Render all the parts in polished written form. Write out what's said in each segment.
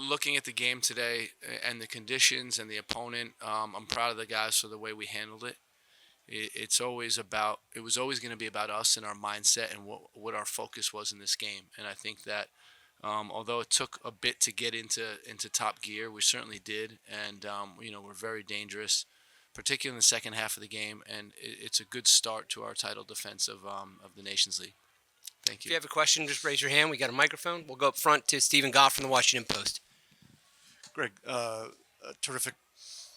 looking at the game today and the conditions and the opponent, I'm proud of the guys for the way we handled it. It was always going to be about us and our mindset and what our focus was in this game. And I think that although it took a bit to get into top gear, we certainly did. And we're very dangerous, particularly in the second half of the game. And it's a good start to our title defense of the Nations League. Thank If you. you have a question, just raise your hand. We got a microphone. We'll go up front to Stephen Goff from the Washington Post. Greg, a terrific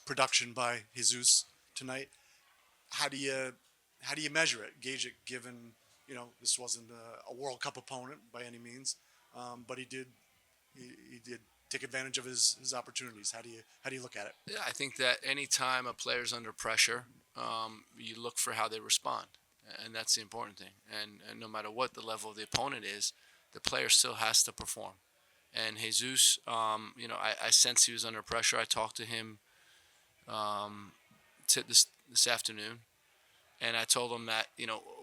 production by Jesus tonight. How do you measure it, gauge it? Given this wasn't a World Cup opponent by any means, but he did take advantage of his opportunities. How do you look at it? Yeah, I think that anytime a player's under pressure, you look for how they respond, and that's the important thing. And no matter what the level of the opponent is, the player still has to perform. And Jesus, I sense he was under pressure. I talked to him this afternoon, and I told him that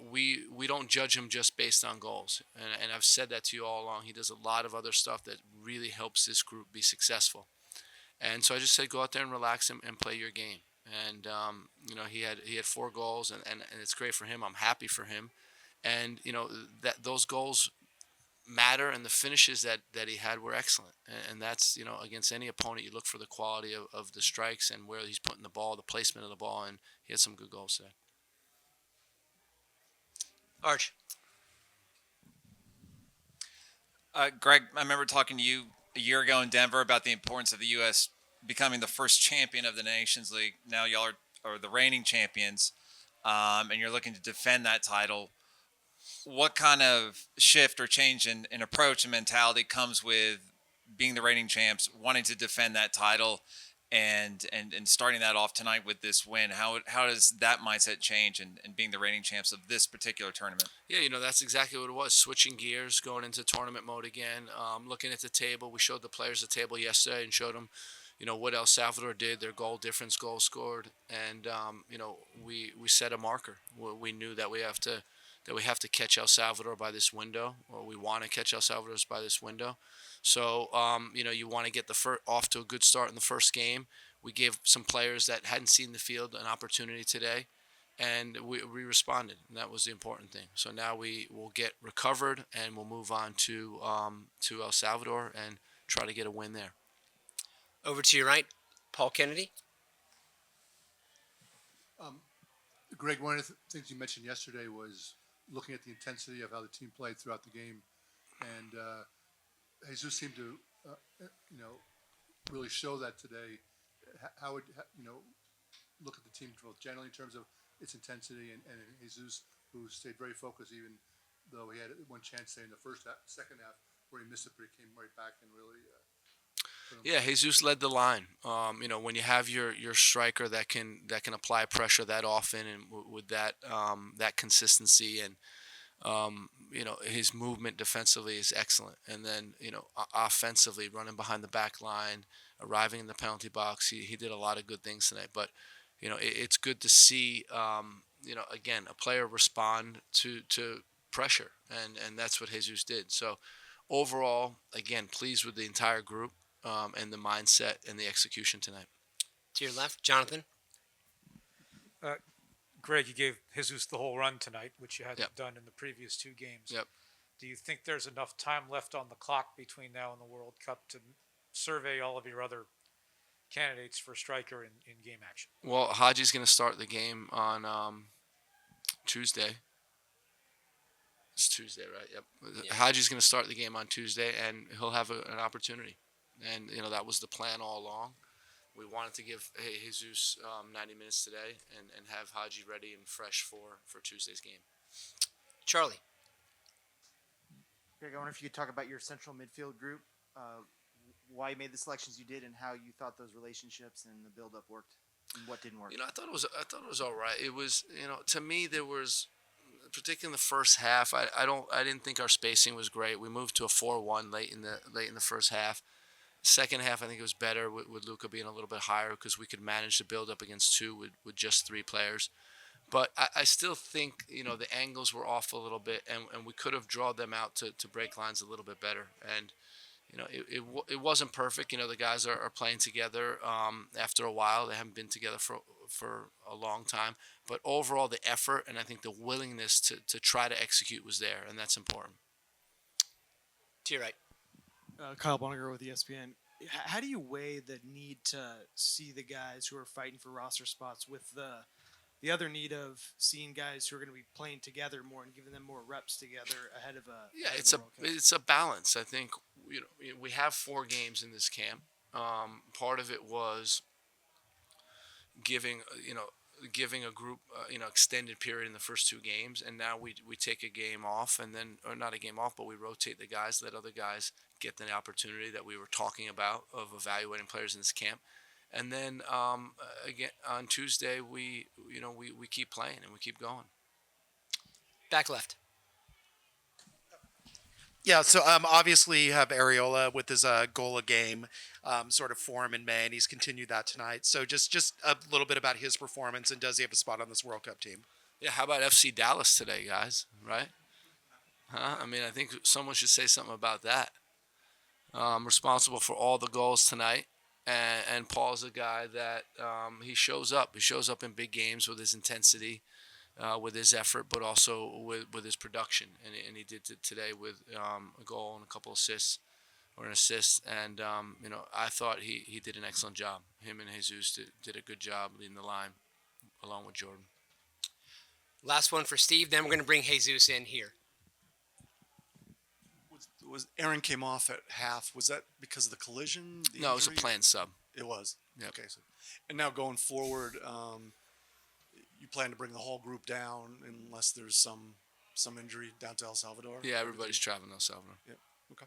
we don't judge him just based on goals, and I've said that to you all along. He does a lot of other stuff that really helps this group be successful, and so I just said go out there and relax and play your game. And he had 4 goals, and it's great for him. I'm happy for him, and that those goals matter, and the finishes that he had were excellent. And that's against any opponent, you look for the quality of the strikes and where he's putting the ball, the placement of the ball, and he had some good goals today. Arch. Greg, I remember talking to you a year ago in Denver about the importance of the U.S. becoming the first champion of the Nations League. Now y'all are the reigning champions, and you're looking to defend that title. What kind of shift or change in approach and mentality comes with being the reigning champs, wanting to defend that title, and starting that off tonight with this win? How does that mindset change and being the reigning champs of this particular tournament? Yeah, that's exactly what it was. Switching gears, going into tournament mode again, looking at the table. We showed the players the table yesterday and showed them, what El Salvador did, their goal difference, goals scored, and we set a marker. We knew that we have to catch El Salvador by this window, or we want to catch El Salvador by this window. So, you want to get off to a good start in the first game. We gave some players that hadn't seen the field an opportunity today, and we responded, and that was the important thing. So now we will get recovered, and we'll move on to El Salvador and try to get a win there. Over to your right, Paul Kennedy. Greg, one of the things you mentioned yesterday was looking at the intensity of how the team played throughout the game, and Jesus seemed to, really show that today. How would look at the team both generally in terms of its intensity, and Jesus, who stayed very focused, even though he had one chance say in the second half where he missed it, but he came right back and really. Yeah, Jesus led the line. When you have your striker that can apply pressure that often and with that consistency, and his movement defensively is excellent. And then offensively, running behind the back line, arriving in the penalty box, he did a lot of good things tonight. But it's good to see again a player respond to pressure, and that's what Jesus did. So overall, again, pleased with the entire group. And the mindset and the execution tonight. To your left, Jonathan. Greg, you gave Jesus the whole run tonight, which you hadn't Yep. done in the previous 2 games. Yep. Do you think there's enough time left on the clock between now and the World Cup to survey all of your other candidates for striker in game action? Well, Haji's going to start the game on Tuesday. It's Tuesday, right? Yep. Yeah. Haji's going to start the game on Tuesday, and he'll have an opportunity. And, that was the plan all along. We wanted to give Jesus 90 minutes today and have Haji ready and fresh for Tuesday's game. Charlie. Greg, I wonder if you could talk about your central midfield group, why you made the selections you did, and how you thought those relationships and the build-up worked, and what didn't work. I thought it was all right. It was, to me, there was, particularly in the first half, I didn't think our spacing was great. We moved to a 4-1 late in the first half. Second half, I think it was better with Luka being a little bit higher because we could manage the build up against 2 with just 3 players. But I still think the angles were off a little bit, and we could have drawn them out to break lines a little bit better. And it wasn't perfect. The guys are playing together after a while. They haven't been together for a long time. But overall, the effort and I think the willingness to try to execute was there, and that's important. To your right. Kyle Bonnegar with ESPN. How do you weigh the need to see the guys who are fighting for roster spots with the other need of seeing guys who are going to be playing together more and giving them more reps together ahead of a Yeah, ahead of it's the a World Cup? it's a balance. I think we have 4 games in this camp. Part of it was giving giving a group extended period in the first 2 games, and now we take a game off, and then or not a game off, but we rotate the guys, let other guys get the opportunity that we were talking about of evaluating players in this camp, and then again on Tuesday we keep playing and we keep going. Back left. Yeah, so obviously you have Areola with his goal a game sort of form in May, and he's continued that tonight. So just a little bit about his performance, and does he have a spot on this World Cup team? Yeah, how about FC Dallas today, guys? Right? Huh? I mean, I think someone should say something about that. Responsible for all the goals tonight, and Paul's a guy that he shows up. He shows up in big games with his intensity, with his effort, but also with his production. And he did today with a goal and a couple assists, or an assist. And I thought he did an excellent job. Him and Jesus did a good job leading the line, along with Jordan. Last one for Steve. Then we're going to bring Jesus in here. Was Aaron came off at half? Was that because of the collision? No, it was a injury? planned sub. It was. Yep. Okay. So, and now going forward, you plan to bring the whole group down unless there's some injury down to El Salvador? Yeah, everybody's traveling to El Salvador. Yeah. Okay.